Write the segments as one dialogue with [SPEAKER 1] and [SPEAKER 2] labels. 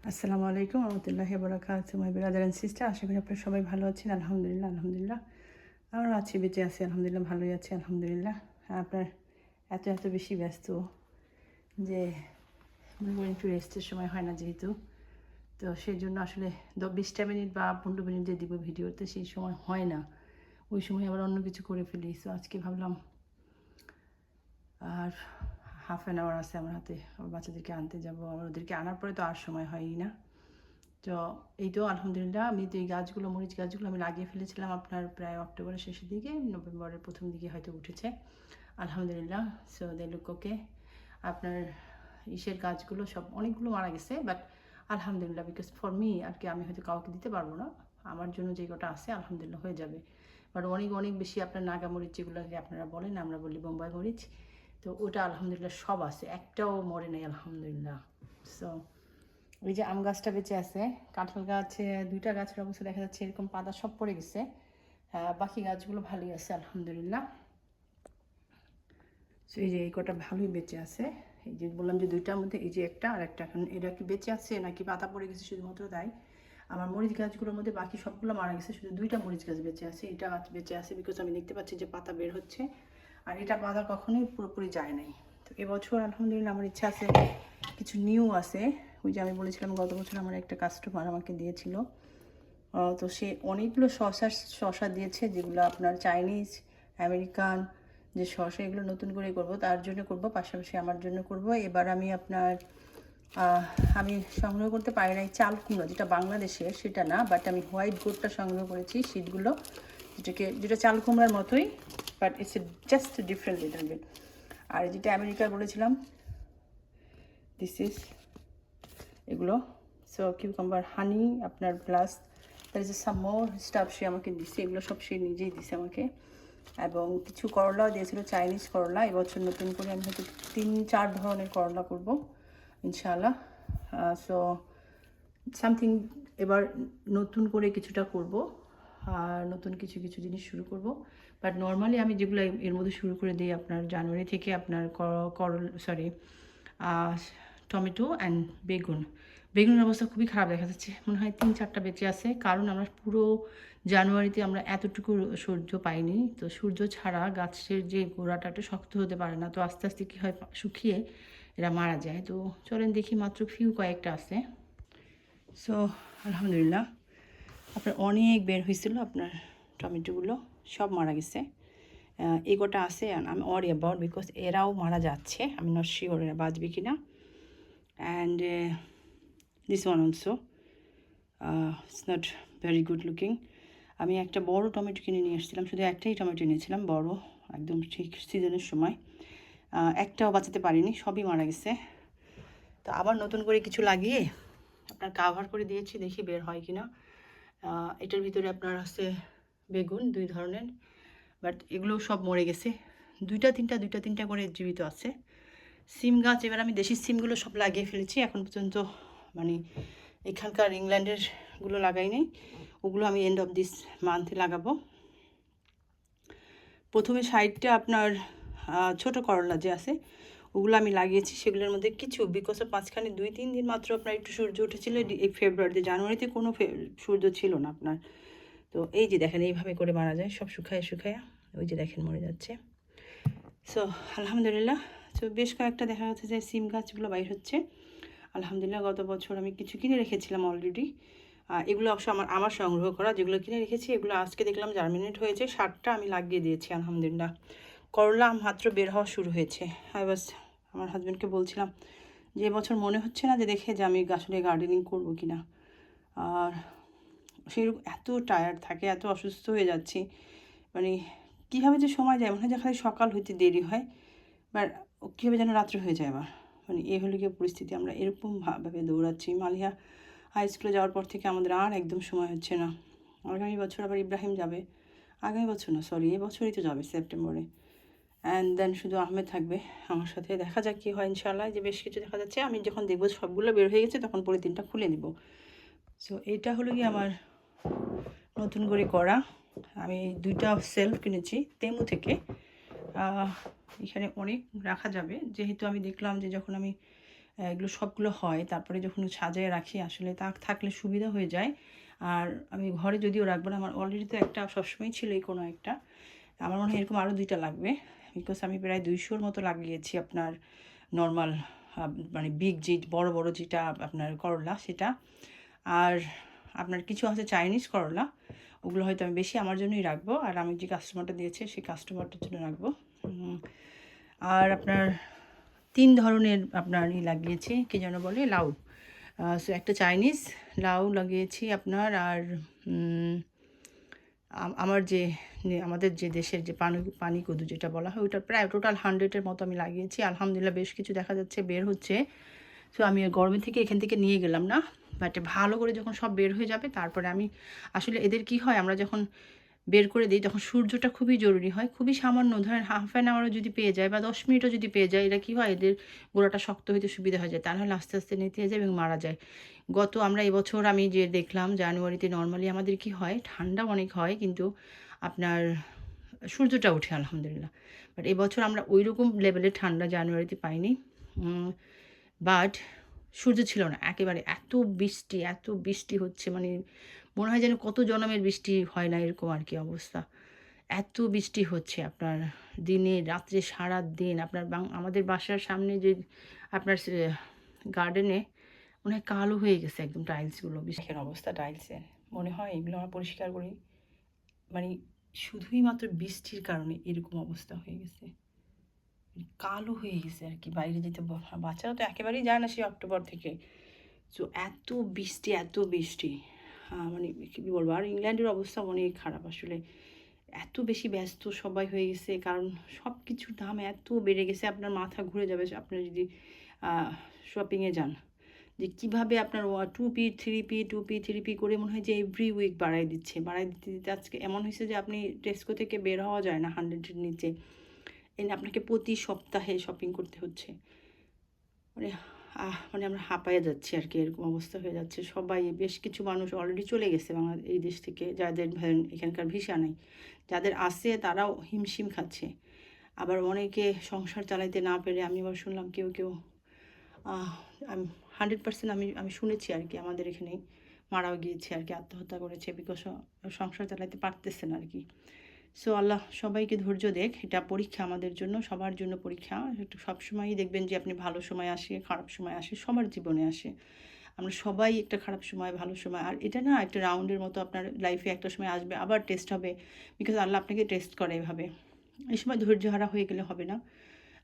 [SPEAKER 1] আসসালামু আলাইকুম রহমতুল্লাহি বারাকাতুহু মাই ব্রাদার অ্যান্ড সিস্টার। আশা করি আপনারা সবাই ভালো আছেন। আলহামদুলিল্লাহ আলহামদুলিল্লাহ আমরা আছি, বেঁচে আছি, আলহামদুলিল্লাহ ভালোই আছি আলহামদুলিল্লাহ। আপনার এত বেশি ব্যস্ত যে মনে করেন একটু রেস্টের সময় হয় না যেহেতু, তো সেই জন্য আসলে 20টা মিনিট বা 15 মিনিট যে দিব ভিডিওতে সেই সময় হয় না, ওই সময় আবার অন্য কিছু করে ফেলি। সো আজকে ভাবলাম আর হাফ অ্যান আওয়ার আছে আমার হাতে, আমার বাচ্চাদেরকে আনতে যাব, আবার ওদেরকে আনার পরে তো আর সময় হয়ই না। তো এই তো আলহামদুলিল্লাহ আমি তো এই গাছগুলো, মরিচ গাছগুলো আমি লাগিয়ে ফেলেছিলাম আপনার প্রায় অক্টোবরের শেষের দিকে, নভেম্বরের প্রথম দিকে হয়তো উঠেছে আলহামদুলিল্লাহ। So they look okay. আপনার ইসের গাছগুলো সব অনেকগুলো মারা গেছে, বাট আলহামদুলিল্লাহ বিকজ ফর মি আর কি, আমি হয়তো কাউকে দিতে পারবো না, আমার জন্য যে কটা আছে আলহামদুলিল্লাহ হয়ে যাবে। বাট অনেক অনেক বেশি আপনার নাগা মরিচ যেগুলোকে আপনারা বলেন, আমরা বলি বোম্বাই মরিচ, তো ওটা আলহামদুলিল্লাহ সব আছে, একটাও মরে নেই আলহামদুলিল্লাহ। সো ওই যে আম গাছটা বেঁচে আছে, কাঁঠাল গাছে 2টা গাছের অবস্থা দেখা যাচ্ছে এরকম পাতা সব পড়ে গেছে, বাকি গাছগুলো ভালোই আছে আলহামদুলিল্লাহ। সো এই যে এই কটা ভালোই বেঁচে আছে। এই যে বললাম যে 2টার মধ্যে এই যে একটা আর একটা, এখন এটা কি বেঁচে আছে নাকি পাতা পড়ে গেছে শুধুমাত্র তাই। আমার মরিচ গাছগুলোর মধ্যে বাকি সবগুলো মারা গেছে, শুধু 2টা মরিচ গাছ বেঁচে আছে। এটা গাছ বেঁচে আছে বিকজ আমি দেখতে পাচ্ছি যে পাতা বের হচ্ছে, আর এটা পাতা কখনোই পুরোপুরি যায় নাই। তো এবছর আলহামদুলিল্লাহ আমার ইচ্ছা আছে কিছু নিউ আছে। ওই যে আমি বলেছিলাম গত বছর আমার একটা কাস্টমার আমাকে দিয়েছিল, তো সে অনেকগুলো শসা দিয়েছে, যেগুলো আপনার চাইনিজ আমেরিকান যে শসা, এগুলো নতুন করে করব, তার জন্য করব, পাশাপাশি আমার জন্য করব। এবার আমি আপনার আমি সংগ্রহ করতে পারি নাই চাল কুমড়া, যেটা বাংলাদেশের সেটা না, বাট আমি হোয়াইট গোটটা সংগ্রহ করেছি, শীটগুলো, যেটা চাল কুমড়ার মতোই, but it's just different little bit. আর যেটা আমেরিকার বলেছিলাম, দিস ইজ এগুলো। সো কিউকাম্বার হানি আপনার plus there is some more stuff সে আমাকে দিছে, এগুলো সব সে নিজেই দিছে আমাকে। এবং কিছু করলাও দিয়েছিল, চাইনিজ করলা। এবছর নতুন করে আমি হয়তো 3-4 ধরনের করলা করব ইনশাআল্লাহ। সো সামথিং এবার নতুন করে কিছুটা করব, আর নতুন কিছু কিছু জিনিস শুরু করব। বাট নর্মালি আমি যেগুলো এর মধ্যে শুরু করে দিই আপনার জানুয়ারি থেকে, আপনার টমেটো অ্যান্ড বেগুন। বেগুনের অবস্থা খুবই খারাপ দেখা যাচ্ছে, মনে হয় 3-4টা বেঁচে আছে, কারণ আমরা পুরো জানুয়ারিতে আমরা এতটুকু সূর্য পাইনি। তো সূর্য ছাড়া গাছের যে গোড়াটা একটু শক্ত হতে পারে না, তো আস্তে আস্তে কী হয়, শুকিয়ে এরা মারা যায়। তো চলেন দেখি, মাত্র কয়েকটা আছে। সো আলহামদুলিল্লাহ আপনার অনেক বের হয়েছিল, আপনার টমেটোগুলো সব মারা গেছে। এই কটা আছে, আমি অরি অ্যাবাউট বিকজ এরাও মারা যাচ্ছে, আমি নট শিওর এরা বাঁচবে কি না। And this one also it's not very good looking. আমি একটা বড় টমেটো কিনে নিয়ে এসেছিলাম, শুধু একটাই টমেটো নিয়েছিলাম বড়, একদম ঠিক সিজনের সময়, একটাও বাঁচাতে পারিনি, সবই মারা গেছে। তো আবার নতুন করে কিছু লাগিয়ে আপনার কাভার করে দিয়েছি, দেখি বের হয় কি না। এটার ভিতরে আপনার আছে বেগুন 2 ধরনের, বাট এগুলো সব মরে গেছে। 2-3টা করে জীবিত আছে। সিম গাছ এবার আমি দেশি সিমগুলো সব লাগিয়ে ফেলেছি এখন পর্যন্ত, মানে এখানকার ইংল্যান্ডেরগুলো লাগাই নেই, ওগুলো আমি এন্ড অফ দিস মান্থে লাগাবো। প্রথমে সাইডটা আপনার ছোট করলা যে আছে ওগুলো আমি লাগিয়েছি, সেগুলোর মধ্যে কিছু বিকজ অফ মাঝখানে 2-3 দিন মাত্র আপনার একটু সূর্য উঠেছিল, এই ফেব্রুয়ারিতে, জানুয়ারিতে কোনো সূর্য ছিল না আপনার। তো এই যে দেখেন এইভাবে করে মারা যায় সব, শুকায় ওই যে দেখেন মরে যাচ্ছে। সো আলহামদুলিল্লাহ। সো বেশ কয়েকটা দেখা যাচ্ছে যে সিম গাছগুলো বাইর হচ্ছে আলহামদুলিল্লাহ। গত বছর আমি কিছু কিনে রেখেছিলাম অলরেডি, এগুলো অবশ্য আমার সংগ্রহ করা, যেগুলো কিনে রেখেছি এগুলো আজকে দেখলাম জার্মিনেট হয়েছে, 7টা আমি লাগিয়ে দিয়েছি আলহামদুলিল্লাহ। করলা মাত্র বের হওয়া শুরু হয়েছে। আমার হাজব্যান্ডকে বলছিলাম যে এবছর মনে হচ্ছে না যে দেখে যে আমি আসলে গার্ডেনিং করবো কি না, আর সেরকম এত টায়ার্ড থাকে, এত অসুস্থ হয়ে যাচ্ছি, মানে কীভাবে যে সময় যায়, মনে হয় যে খালি সকাল হইতে দেরি হয়, বাট কীভাবে যেন রাত্রে হয়ে যায় আবার, মানে এই হলো গিয়ে পরিস্থিতি। আমরা এরকমভাবে দৌড়াচ্ছি। মালিহা হাই স্কুলে যাওয়ার পর থেকে আমাদের আর একদম সময় হচ্ছে না। আগামী বছর আবার ইব্রাহিম যাবে, আগামী বছর না সরি এই বছরই তো যাবে সেপ্টেম্বরে, অ্যান্ড দেন শুধু আহমেদ থাকবে আমার সাথে। দেখা যাক কী হয় ইনশাআল্লাহ। যে বেশ কিছু দেখা যাচ্ছে, আমি যখন দেখবো সবগুলো বের হয়ে গেছে তখন পরে 3টা খুলে নিব। সো এইটা হলো কি আমার নতুন করে করা। আমি 2টা সেলফ কিনেছি তেমু থেকে, এখানে অনেক রাখা যাবে, যেহেতু আমি দেখলাম যে যখন আমি এগুলো সবগুলো হয়। তারপরে যখন সাজায় রাখি আসলে তা থাকলে সুবিধা হয়ে যায়। আর আমি ঘরে যদিও রাখবো না, আমার অলরেডি তো একটা সবসময় ছিলই কোনো একটা। আমার মনে হয় এরকম আরও 2টা লাগবে, বিকজ আমি প্রায় 200-র মতো লাগিয়েছি আপনার নর্মাল মানে বিগ যে বড় বড় যেটা আপনার করলা সেটা। আর আপনার কিছু আছে চাইনিজ করলা, ওগুলো হয়তো আমি বেশি আমার জন্যই রাখবো, আর আমি যে কাস্টমারটা দিয়েছে সেই কাস্টমারটার জন্য রাখবো। আর আপনার 3 ধরনের আপনার লাগিয়েছি, কী যেন বলে, লাউ। সো একটা চাইনিজ লাউ লাগিয়েছি আপনার, আর আমার যে আমাদের যে দেশের যে পানি কদু যেটা বলা হয়, ওইটা প্রায় টোটাল 100-এর মতো আমি লাগিয়েছি। আলহামদুলিল্লাহ বেশ কিছু দেখা যাচ্ছে বের হচ্ছে। সো আমি গরমের থেকে এখান থেকে নিয়ে গেলাম না, বাট ভালো করে যখন সব বের হয়ে যাবে তারপরে আমি আসলে এদের কি হয়, আমরা যখন বের করে দিই তখন সূর্যটা খুবই জরুরি হয়, খুবই সামান্য, ধরেন হাফ অ্যান আওয়ারও যদি পেয়ে যায় বা 10 মিনিটও যদি পেয়ে যায়, এটা কী হয়, এদের গোড়াটা শক্ত হইতে সুবিধা হয়ে যায়, তা নাহলে আস্তে আস্তে নেতিয়ে যায় এবং মারা যায়। আমরা এবছর আমি যে দেখলাম জানুয়ারিতে নর্মালি আমাদের কি হয়, ঠান্ডা অনেক হয় কিন্তু আপনার সূর্যটা ওঠে আলহামদুলিল্লাহ। বাট এবছর আমরা ওই রকম লেভেলের ঠান্ডা জানুয়ারিতে পাইনি, বাট সূর্য ছিল না একেবারে। এত বৃষ্টি হচ্ছে, মানে মনে হয় যেন কত জনমের বৃষ্টি হয় না এরকম আর কি অবস্থা। এত বৃষ্টি হচ্ছে আপনার দিনে রাত্রে সারা দিন। আপনার আমাদের বাসার সামনে যে আপনার গার্ডেনে মনে হয় কালো হয়ে গেছে একদম টাইলসগুলো, বৃষ্টির অবস্থা টাইলসের। মনে হয় এগুলো আমরা পরিষ্কার করি, মানে শুধুই মাত্র বৃষ্টির কারণে এরকম অবস্থা হয়ে গেছে, কালো হয়ে গেছে আর কি। বাইরে যেতে বাচ্চারা তো একেবারেই যায় না সেই অক্টোবর থেকে। সো এত বৃষ্টি, মানে কী বলবো। আর ইংল্যান্ডের অবস্থা অনেক খারাপ আসলে, এত বেশি ব্যস্ত সবাই হয়ে গেছে, কারণ সব কিছুর দাম এত বেড়ে গেছে, আপনার মাথা ঘুরে যাবে আপনার যদি শপিংয়ে যান, যে কীভাবে আপনার 2p 3p করে মনে হয় যে এভরি উইক বাড়াই দিতে দিতে আজকে এমন হয়েছে যে আপনি টেস্কো থেকে বের হওয়া যায় না 100-এর নিচে, আপনাকে প্রতি সপ্তাহে শপিং করতে হচ্ছে। মানে মানে আমরা হাঁপায়ে যাচ্ছি আর কি, এরকম অবস্থা হয়ে যাচ্ছে। সবাই, বেশ কিছু মানুষ অলরেডি চলে গেছে এই দেশ থেকে, যাদের ধরেন এখানকার ভিসা নেই, যাদের আছে তারাও হিমশিম খাচ্ছে। আবার অনেকে সংসার চালাইতে না পেরে, আমি আবার শুনলাম কেউ 100% আমি শুনেছি আর কি, আমাদের এখানেই মারাও গিয়েছে আর কি, আত্মহত্যা করেছে, বিকজ সংসার চালাইতে পারতেছে না আর কি। সো আল্লাহ সবাইকে ধৈর্য দেখ, এটা পরীক্ষা আমাদের জন্য, সবার জন্য পরীক্ষা। একটু সবসময়ই দেখবেন যে আপনি ভালো সময় আসে, খারাপ সময় আসে, সবার জীবনে আসে। আমরা সবাই একটা খারাপ সময়, ভালো সময়, আর এটা না একটা রাউন্ডের মতো, আপনার লাইফে একটা সময় আসবে আবার টেস্ট হবে, বিকজ আল্লাহ আপনাকে টেস্ট করে এভাবে। এই সময় ধৈর্যহারা হয়ে গেলে হবে না।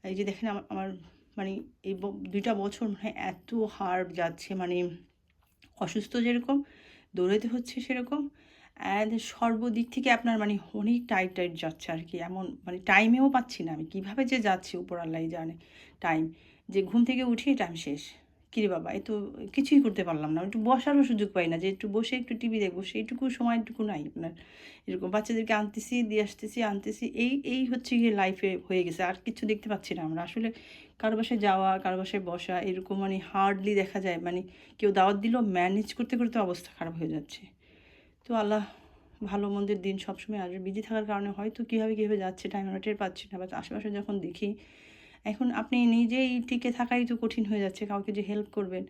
[SPEAKER 1] এই যে দেখেন আমার মানে এই 2টা বছর মনে হয় এত হার্ড যাচ্ছে, মানে অসুস্থ যেরকম, দৌড়াতে হচ্ছে সেরকম, অ্যান্ড সর্বদিক থেকে আপনার মানে অনেক টাইট যাচ্ছে আর কি। এমন মানে টাইমেও পাচ্ছি না আমি, কীভাবে যে যাচ্ছি উপর আল্লাহই জানে। টাইম, যে ঘুম থেকে উঠি টাইম শেষ, কিরে বাবা এ তো কিছুই করতে পারলাম না, একটু বসারও সুযোগ পাই না যে একটু বসে একটু টিভি দেখবো, সেইটুকু সময়টুকু নাই আপনার। এরকম বাচ্চাদেরকে আনতেছি, দিয়ে আনতেছি, এই হচ্ছে গিয়ে লাইফে হয়ে গেছে, আর কিছু দেখতে পাচ্ছি না আমরা আসলে। কারো বাসায় যাওয়া, কারো বাসায় বসা, এরকম মানে হার্ডলি দেখা যায়, মানে কেউ দাওয়াত দিলেও ম্যানেজ করতে করতে অবস্থা খারাপ হয়ে যাচ্ছে। তো আল্লাহ ভালো মন্দের দিন সবসময় আসবে, বিজি থাকার কারণে হয়তো কীভাবে যাচ্ছে টাইম আমরা টের পাচ্ছি না, বাট আশেপাশে যখন দেখি, এখন আপনি নিজেই টিকে থাকাই তো কঠিন হয়ে যাচ্ছে, কাউকে যে হেল্প করবেন।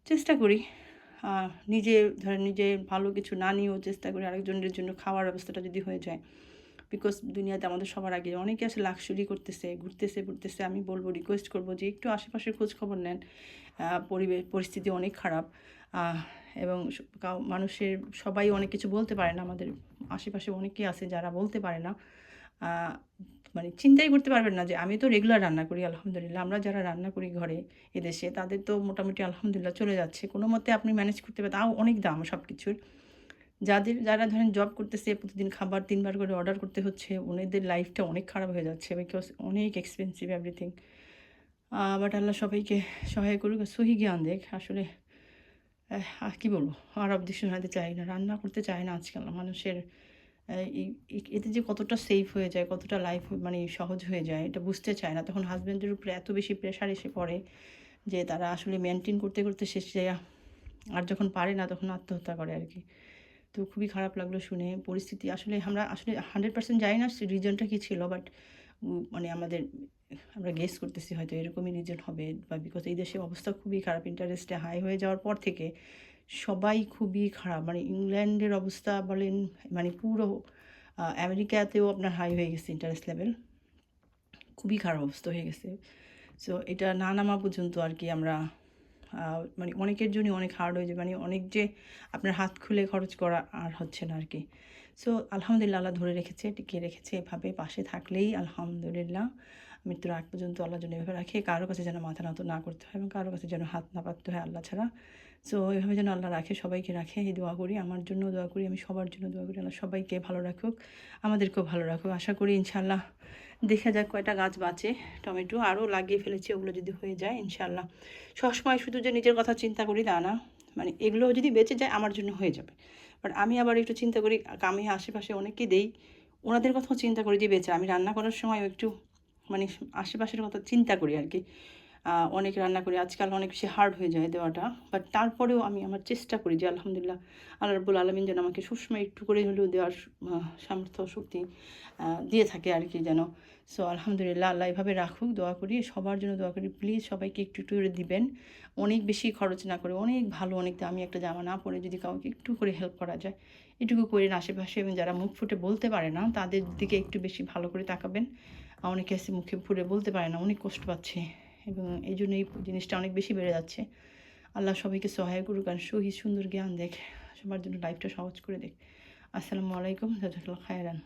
[SPEAKER 1] চেষ্টা করি নিজে ভালো কিছু না নিয়েও চেষ্টা করি আরেকজনের জন্য খাওয়ার ব্যবস্থাটা যদি হয়ে যায়, বিকজ দুনিয়াতে আমাদের সবার আগে অনেকে আসে লাক্সারি করতেছে, ঘুরতেছে। আমি বলবো, রিকোয়েস্ট করবো যে একটু আশেপাশের খোঁজ খবর নেন। পরিস্থিতি অনেক খারাপ, এবং মানুষের সবাই অনেক কিছু বলতে পারে না। আমাদের আশেপাশে অনেকেই আছে যারা বলতে পারে না, মানে চিন্তাই করতে পারবেন না যে আমি তো রেগুলার রান্না করি আলহামদুলিল্লাহ। আমরা যারা রান্না করি ঘরে এদেশে, তাদের তো মোটামুটি আলহামদুলিল্লাহ চলে যাচ্ছে, কোনো মতে আপনি ম্যানেজ করতে পারেন। তাও অনেক দাম সব কিছুর। যারা ধরেন জব করতেছে, প্রতিদিন খাবার 3 বার করে অর্ডার করতে হচ্ছে, ওনাদের লাইফটা অনেক খারাপ হয়ে যাচ্ছে, বিকজ অনেক এক্সপেন্সিভ এভরিথিং। বাট আল্লাহ সবাইকে সহায় করুক, সহি জ্ঞান দেখ আসলে। কী বলবো, আর অব্দি শোনাতে চাই না, রান্না করতে চায় না আজকাল মানুষের। এতে যে কতটা সেফ হয়ে যায়, কতটা লাইফ মানে সহজ হয়ে যায়, এটা বুঝতে চায় না। তখন হাজব্যান্ডের উপরে এত বেশি প্রেশার এসে পড়ে যে তারা আসলে মেনটেন করতে শেষ যায়, আর যখন পারে না তখন আত্মহত্যা করে আর কি। তো খুবই খারাপ লাগলো শুনে পরিস্থিতি। আমরা আসলে 100% জানি না রিজনটা কী ছিল, বাট মানে আমাদের আমরা গেস করতেছি হয়তো এরকমই রিজন হবে, বা বিকজ এই দেশের অবস্থা খুবই খারাপ। ইন্টারেস্টে হাই হয়ে যাওয়ার পর থেকে সবাই খুবই খারাপ, মানে ইংল্যান্ডের অবস্থা বলেন, মানে পুরো আমেরিকাতেও আপনার হাই হয়ে গেছে ইন্টারেস্ট লেভেল, খুবই খারাপ অবস্থা হয়ে গেছে। সো এটা না নামা পর্যন্ত আর কি আমরা মানে অনেকের জন্য অনেক হার্ড হয়ে যায়, মানে অনেক যে আপনার হাত খুলে খরচ করা আর হচ্ছে না আর কি। সো আলহামদুলিল্লাহ আল্লাহ ধরে রেখেছে, টিকিয়ে রেখেছে, এভাবে পাশে থাকলেই আলহামদুলিল্লাহ মৃত্যুর আগ পর্যন্ত আল্লাহ যেন এভাবে রাখে, কারো কাছে যেন মাথা নত না করতে হয় এবং কারো কাছে যেন হাত না পাততে হয় আল্লাহ ছাড়া। সো এভাবে যেন আল্লাহ রাখে, সবাইকে রাখে, এই দোয়া করি, আমার জন্য দোয়া করি, আমি সবার জন্য দোয়া করি, আল্লাহ সবাইকে ভালো রাখুক, আমাদেরকেও ভালো রাখুক। আশা করি ইনশাআল্লাহ দেখা যাক কয়টা গাছ বাঁচে। টমেটো আরও লাগিয়ে ফেলেছি, ওগুলো যদি হয়ে যায় ইনশাআল্লাহ। সবসময় শুধু যে নিজের কথা চিন্তা করি তা না, মানে এগুলো যদি বেঁচে যায় আমার জন্য হয়ে যাবে। বাট আমি আবার একটু চিন্তা করি, আমি আশেপাশে অনেককে দেই, ওনাদের কথাও চিন্তা করি যে বেঁচে। আমি রান্না করার সময় একটু মানে আশেপাশের কথা চিন্তা করি আর কি। অনেক রান্না করি, আজকাল অনেক বেশি হার্ড হয়ে যায় দেওয়াটা, বাট তারপরেও আমি আমার চেষ্টা করি যে আলহামদুলিল্লাহ আল্লাহ রাব্বুল আলামিন যেন আমাকে সবসময় একটু করে হলেও দেওয়ার সামর্থ্য শক্তি দিয়ে থাকে আর কি যেন। সো আলহামদুলিল্লাহ আল্লাহ এভাবে রাখুক, দোয়া করি, সবার জন্য দোয়া করি। প্লিজ সবাইকে একটু একটু করে দিবেন, অনেক বেশি খরচ না করে, অনেক ভালো অনেক দামি একটা জামা না পরে যদি কাউকে একটু করে হেল্প করা যায়, এটুকু করেন আশেপাশে। এবং যারা মুখ ফুটে বলতে পারে না তাদের দিকে একটু বেশি ভালো করে তাকাবেন। অনেকে আছে মুখে ফুটে বলতে পারে না, অনেক কষ্ট পাচ্ছে, এবং এই জন্য এই জিনিসটা অনেক বেশি বেড়ে যাচ্ছে। আল্লাহ সবাইকে সহায় করুক আর সুন্দর জ্ঞান দেখ, সবার জন্য লাইফটা সহজ করে দেখ। আসসালামু আলাইকুম, জাজাকাল্লাহ খায়রান।